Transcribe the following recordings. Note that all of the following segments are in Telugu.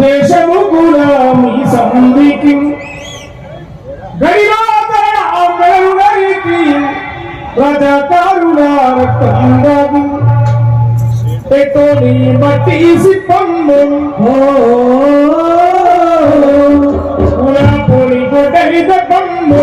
దేశము కూడా మీ సంధికి గడియాదరికి రజకారుల రక్తంగదు ఎటోని మట్టి సిప్పమ్ము పొడి గొడ్డలిద కమ్ము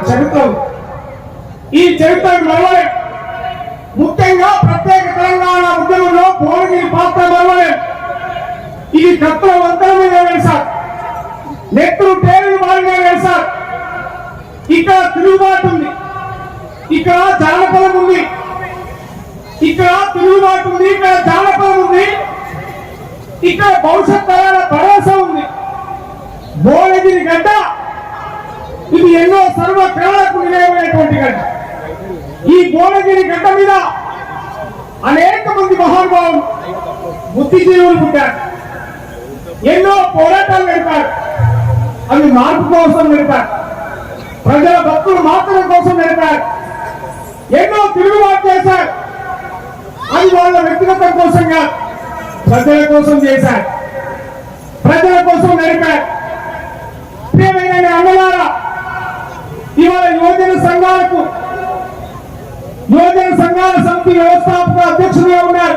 చరిత్రం. ఈ చరిత్ర మరవలే. ముఖ్యంగా ప్రత్యేక తెలంగాణ ఉద్యమంలో భువనగిరి పాత్ర మరవలే. ఇది కత్తుల వంతల మీద వేశారు. నెత్తురు పేరు వారిగా వేశారు. ఇక్కడ తిరుగుబాటు ఉంది, ఇక్కడ జానపదం ఉంది, ఇక్కడ తిరుగుబాటు ఉంది, ఇక్కడ జానపదం ఉంది, ఇక్కడ భవిష్యత్ తరాల భరోసా ఉంది. భువనగిరి గడ్డ ఇది ఎన్నో సర్వ కళలకు నిలయమైనటువంటి గడ్డ. ఈ భువనగిరి గడ్డ మీద అనేక మంది మహానుభావులు బుద్ధిజీవులు పుట్టారు. ఎన్నో పోరాటాలు నడిపారు. అవి మార్పు కోసం నడిపారు, ప్రజల భక్తులు మాత్రం కోసం నడిపారు. ఎన్నో తిరుగుబాటు చేశారు. అది వాళ్ళ వ్యక్తిగతం కోసం కాదు, ప్రజల కోసం చేశారు, ప్రజల కోసం నడిపారు. ప్రియమైన అన్నలారా, ఇవాళ యువజన సంఘాల సమితి వ్యవస్థాపక అధ్యక్షులుగా ఉన్నారు.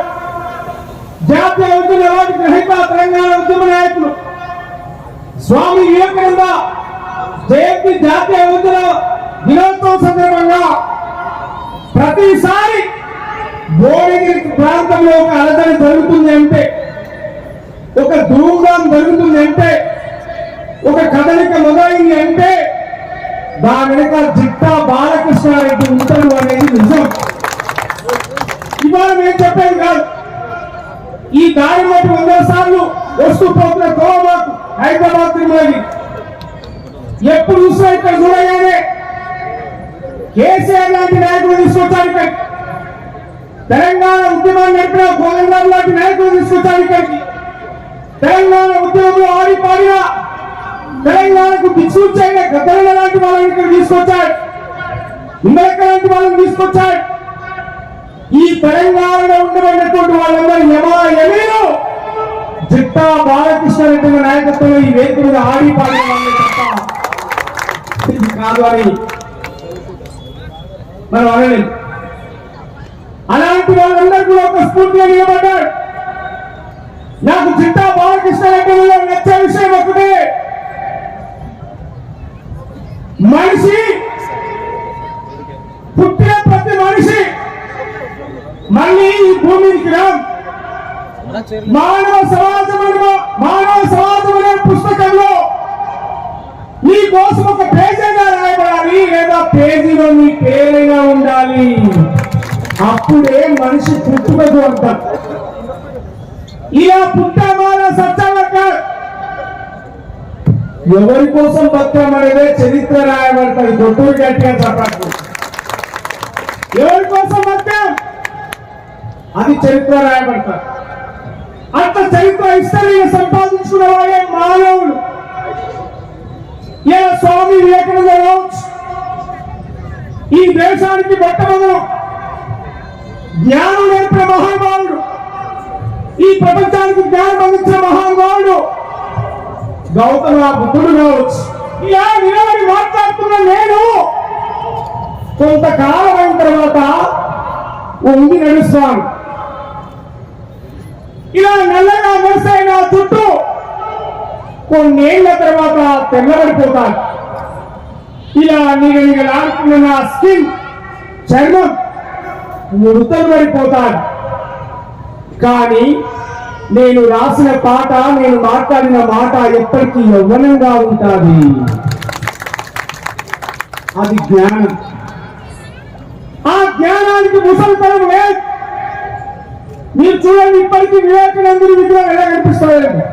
జాతీయ ఉద్యమ అవార్డు గ్రహీత తెలంగాణ ఉద్యమ నాయకులు స్వామి వివేకానంద జయంతి జాతీయ ఉద్యమ దినోత్సవం సందర్భంగా ప్రతిసారి భువనగిరి ప్రాంతంలో ఒక అలజడి జరుగుతుంది అంటే, ఒక ధూమ్ధాం జరుగుతుంది అంటే, ఒక కదలిక మొదలైంది అంటే దాని వెనుక జిట్టా బాలకృష్ణారెడ్డి ఉంటాడు అనేది నిజం. ఇవాళ మేము చెప్పేది కాదు. ఈ దారి మట్టి 100 సార్లు వస్తూ పోతున్న కోమాకు హైదరాబాద్ తిరుమలకి ఎప్పుడు చూసినా ఇక్కడ చూడగానే కేసీఆర్ లాంటి నాయకులు తీసుకొచ్చారు ఇక్కడికి. తెలంగాణ ఉద్యమాన్ని నడిపిన గోవిందరావు లాంటి నాయకులు తీసుకొచ్చారు ఇక్కడికి. తెలంగాణ ఉద్యమంలో ఆడి పాడిన తెలంగాణకు దిక్సూచైన గద్దల లాంటి వాళ్ళని ఇక్కడ తీసుకొచ్చాడు. ఇందరక్క లాంటి వాళ్ళని తీసుకొచ్చాడు. ఈ తెలంగాణలో ఉండబడినటువంటి వాళ్ళందరూ యమీలు జిట్టా బాలకృష్ణారెడ్డి నాయకత్వంలో ఈ వేదిక మీద ఆడి పాడిన వాళ్ళని తప్ప ఇది కాదు అని మనం అనలేదు. అలాంటి వాళ్ళందరూ కూడా ఒక స్ఫూర్తిగా నిలబడ్డారు. నాకు జిట్టా బాలకృష్ణారెడ్డిలో నచ్చే విషయం ఒకటే, మనిషి పుట్టిన ప్రతి మనిషి మళ్ళీ ఈ భూమికి రాం. మానవ సమాజం అనే పుస్తకంలో నీ కోసం ఒక పేజీగా రాయబడాలి, లేదా పేజీలో నీ పేరైనా ఉండాలి. అప్పుడే మనిషి పుట్టుకకు అంటారు. ఇలా పుట్టామాల సత్యాలక ఎవరి కోసం బతకమనేదే చరిత్ర రాయబడతాయి. గొట్టూరు గట్టిగా చెప్పాలి. ఎవరి కోసం బతకం అది చరిత్ర రాయబడతారు. అంత చరిత్ర హిస్టరీని సంపాదించుకున్న వాళ్ళే మానవులు. ఇలా స్వామి వివేకానంద ఈ దేశానికి మొట్టమొదలు జ్ఞానం నేర్పిన మహానుభావుడు, ఈ ప్రపంచానికి జ్ఞానం అందించిన మహానుభావుడు గౌతమ బుద్ధుడు కావచ్చు. ఇలా నిలబడి మాట్లాడుతున్న నేను కొంతకాలం అయిన తర్వాత ఉండి నడుస్తాను. ఇలా నల్లగా మెరిసే నా చుట్టూ కొన్నేళ్ల తర్వాత తెల్లబడిపోతాను. ఇలా నిగనిగలాడుతున్న నా స్కిన్ చర్మం ముడతలు పడిపోతాను. కానీ నేను రాసిన పాట, నేను మాట్లాడిన మాట ఎప్పటికీ యవ్వనంగా ఉంటుంది. అది జ్ఞానం. ఆ జ్ఞానానికి ముసలితనం లేదు. మీరు చూడండి, ఇప్పటికీ వివేకానందుడి విగ్రహం ఎలా కనిపిస్తుంది?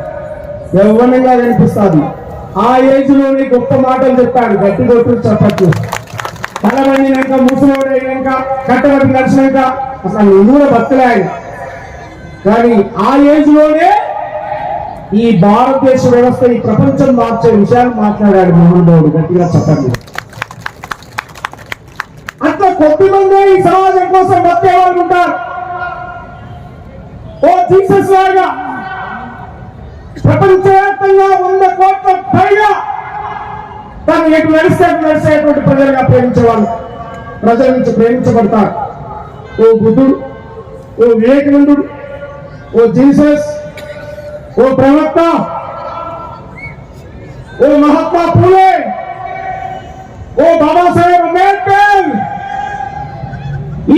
యవ్వనంగా కనిపిస్తుంది. ఆ ఏజ్ లోనే గొప్ప మాటలు చెప్పాడు. గట్టి కొట్టు చెప్పచ్చు. తలమందినాక, ముసలోడైనాక, కట్టబడి నడిచినాక అసలు నువ్వు కూడా బతకలే ఆయన. కానీ ఆ ఏజ్ లోనే ఈ భారతదేశ వ్యవస్థ, ఈ ప్రపంచం మార్చే విషయాలు మాట్లాడాడు మహానుభావుడు. గట్టిగా చెప్పండి. అట్లా కొద్ది మంది ఈ సమాజం కోసం బతికే వాళ్ళు ఉంటారు. ఓ జీసస్ లాగా ప్రపంచవ్యాప్తంగా 100 కోట్ల పైగా తను ఎటు నడిచేటువంటి ప్రజలుగా ప్రేమించేవాళ్ళు, ప్రజల నుంచి ప్రేమించబడతారు. ఓ బుద్ధుడు, ఓ వివేకానందుడు, ఓ జీసస్, ఓ ప్రవక్త, ఓ మహాత్మా పూలే, ఓ బాబాసాహెబ్ అంబేద్కర్.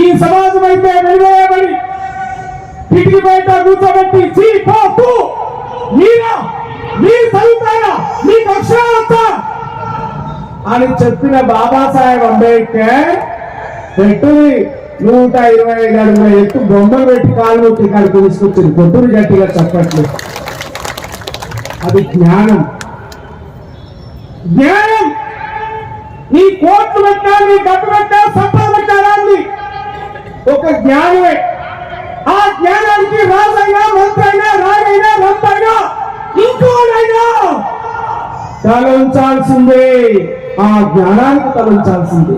ఈ సమాజం అయితే వెలువేయబడి కిటికీ బయట కూర్చోబెట్టి మీరు చదువుతారా, మీ పక్షాన వస్తా అని చెప్పిన బాబాసాహెబ్ అంబేద్కర్ పెట్టుని 125 అడుగుల ఎత్తు బొమ్మలు పెట్టి కాలు నొక్కి ఇక్కడికి తీసుకొచ్చింది. కొట్టుడు గట్టిగా చెప్పట్లేదు. అది జ్ఞానం. జ్ఞానం నీ కోట్లు పెట్టా, నీ డబ్బు పెట్టా, సంపద పెట్టాలి ఒక జ్ఞానమే. ఆ జ్ఞానానికి రాజైనా, మంత్రైనా, రాజైనా, రంపైనా, ఇంకోనైనా తలంచాల్సిందే. ఆ జ్ఞానానికి తలంచాల్సిందే.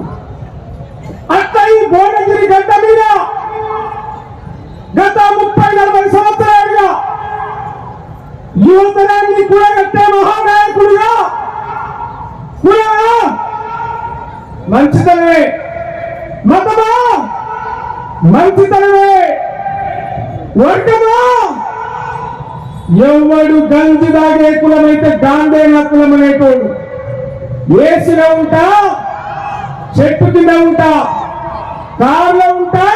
అట్లా ఈ భువనగిరి గడ్డ మీద గత 30-40 సంవత్సరాలుగా యువతరాన్ని కూడగట్టే మహానాయకుడుగా కులమా, మంచితనమే, మతమా, మంచితనమే, వర్గమా, ఎవడు గంజి దాగే కులమైతే గాంధేన కులం అనేటోడు. ఏసులో ఉంటా, చెట్టు కింద ఉంటా, కారులో ఉంటా,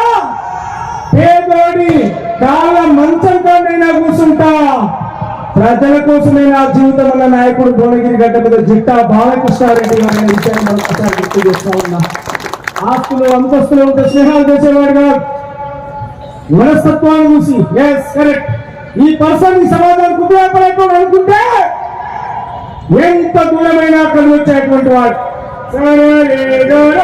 పేదోడి కాళ్ళ మంచం కాడైనా కూర్చుంటా, ప్రజల కోసమే నా జీవితం అన్న నాయకుడు భువనగిరి గడ్డ మీద జిట్టా బాలకృష్ణారెడ్డి గారి విషయాన్ని మరొకసారి గుర్తు చేస్తా ఉన్నా. ఆస్తులు అంతస్తులు ఉంటే స్నేహాలు చేసేవాడు కాదు, మనస్తత్వాన్ని చూసి ఎస్ కరెక్ట్ ఈ పర్సన్ ఈ సమాజానికి ఉపయోగపడేటువంటి అనుకుంటే ఎంత దూరమైనా కలిగి వచ్చేటువంటి వాడు. తెలంగాణ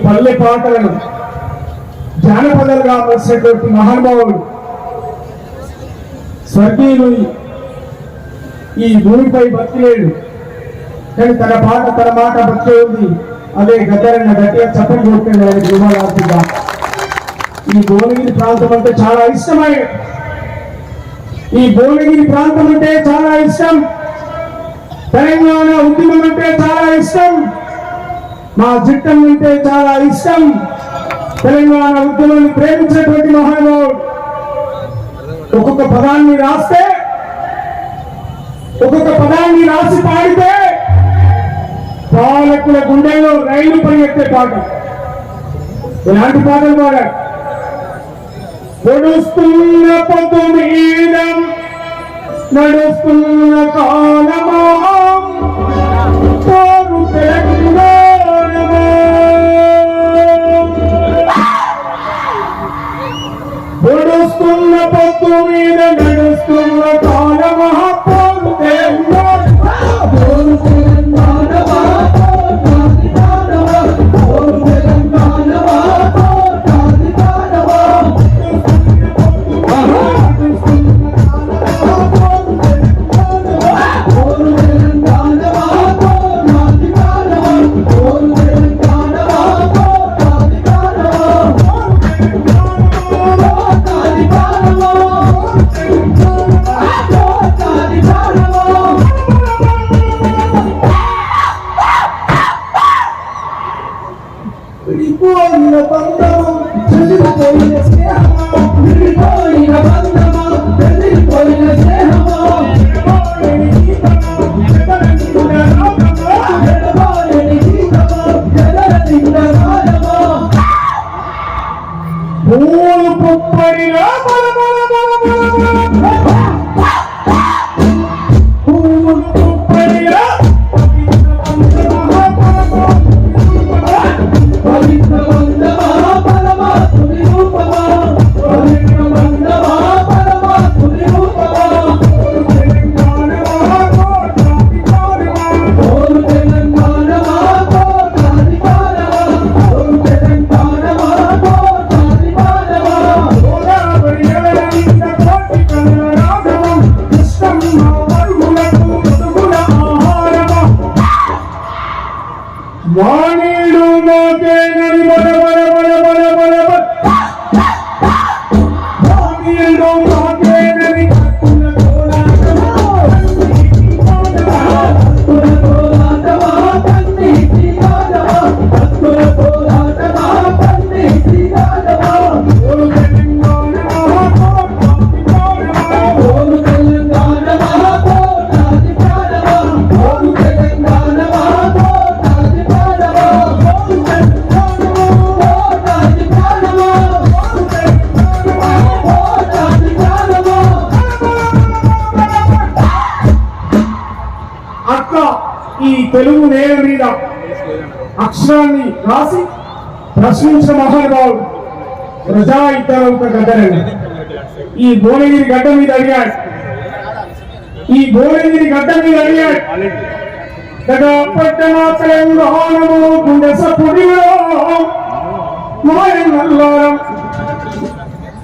పల్లె పాటలను జానపదాలుగా మలిసినటువంటి మహానుభావుడు స్వర్గీయులు ఈ భూమిపై బతిలేడు, కానీ తన పాట తన మాట బతికే ఉంది. అదే గద్దరన్న గట్టిగా చప్పట్లు కొట్టింది ఆయన గృహార్థిగా. ఈ భువనగిరి ప్రాంతం అంటే చాలా ఇష్టమై, ఈ భువనగిరి ప్రాంతం అంటే చాలా ఇష్టం, తెలంగాణ ఉద్యమం అంటే చాలా ఇష్టం, మా జిట్టం అంటే చాలా ఇష్టం. తెలంగాణ ఉద్యమాన్ని ప్రేమించినటువంటి మహానుభావుడు. ఒక్కొక్క పదాన్ని రాస్తే, ఒక్కొక్క పదాన్ని రాసి పాడితే పాలకుల గుండెల్లో రైలు పరిగెత్తే పాట. ఎలాంటి పాటలు పాడారు? పొడుస్తున్న పొద్దు మీద నడుస్తున్న కాలమా పోరు తెలంగాణమా, పొడుస్తున్న పొద్దు మీద నడుస్తున్న కాలమా పోరు తెలంగాణమా, పోరు తెలంగాణమా, పోరు తెలంగాణమా, ఈ తెలుగు నేల మీద అక్షరాన్ని రాసి ప్రశ్నించిన మహానుభావుడు ప్రజాహితరౌక గద్దరన్న. ఈ భువనగిరి గడ్డ మీద అడిగాడు, ఈ భువనగిరి గడ్డ మీద అడిగాడు, గదా పట్టణ తెలంగాణము గుండె సపుడిలో మాయనల్లారం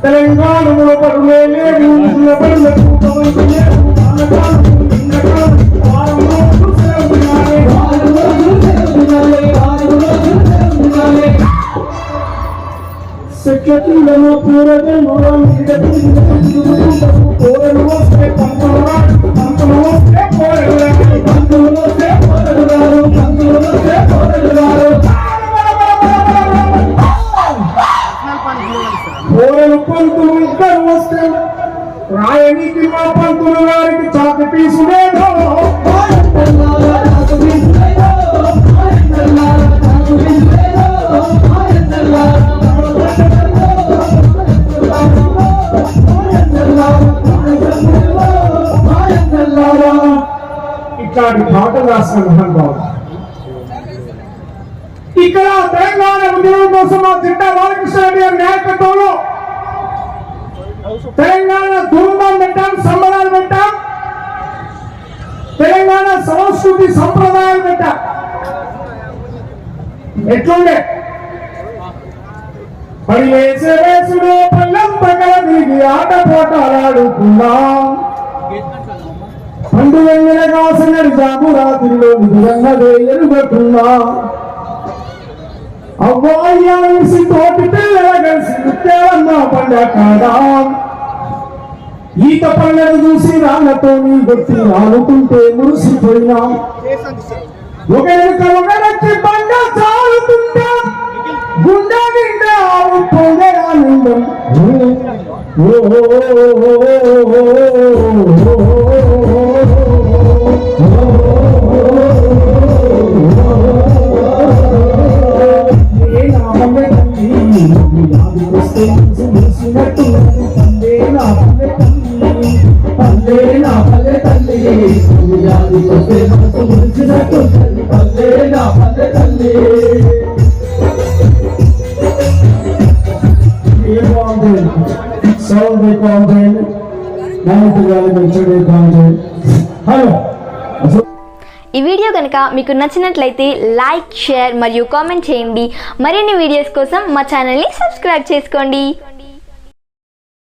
తెలంగాణలో పరులే లేదు పరులకు సెక్రటరీలను పూరను పూరను వస్తే పంతులు పంతులు వస్తే పూరలు పంతులు ఇద్దరు వస్తే రాయనీకి మా పంతులు గారికి చాకు తీసుకునేదో ఇట్లాంటి పాటలు రాసిన మహానుభావుడు. ఇక్కడ తెలంగాణ ఉద్యమం కోసం మా జిట్టా బాలకృష్ణ రెడ్డి గారి నాయకత్వంలో తెలంగాణ ధూమ్ధాం పెట్టాం, సంబరాలు పెట్టాం, తెలంగాణ సంస్కృతి సంప్రదాయాలు పెట్టాం. ఎట్లుండే పడి వేసే వేసుడు పళ్ళం పక్కన తిరిగి ఆట పోటాలాడుకున్నాం. పండు వెంగిన కాసనడి జాము రాత్రిలో నిజంగాదే ఎరుగట్టున్నాం. అవ్వాయిసి తోటి పిల్లల కలిసి ముత్యాలమ్మ పండుగ కాదా. ఈత పండుగ చూసి రాళ్లతో నీ గొట్టి ఆడుతుంటే మురిసిపోయినాం. ఒకరికి పండుగ చాలుతుంటా గుండె నిండా పొందే ఆనందం. ఈ వీడియో కనుక మీకు నచ్చినట్లయితే లైక్, షేర్ మరియు కామెంట్ చేయండి. మరిన్ని వీడియోస్ కోసం మా ఛానల్ని సబ్స్క్రైబ్ చేసుకోండి.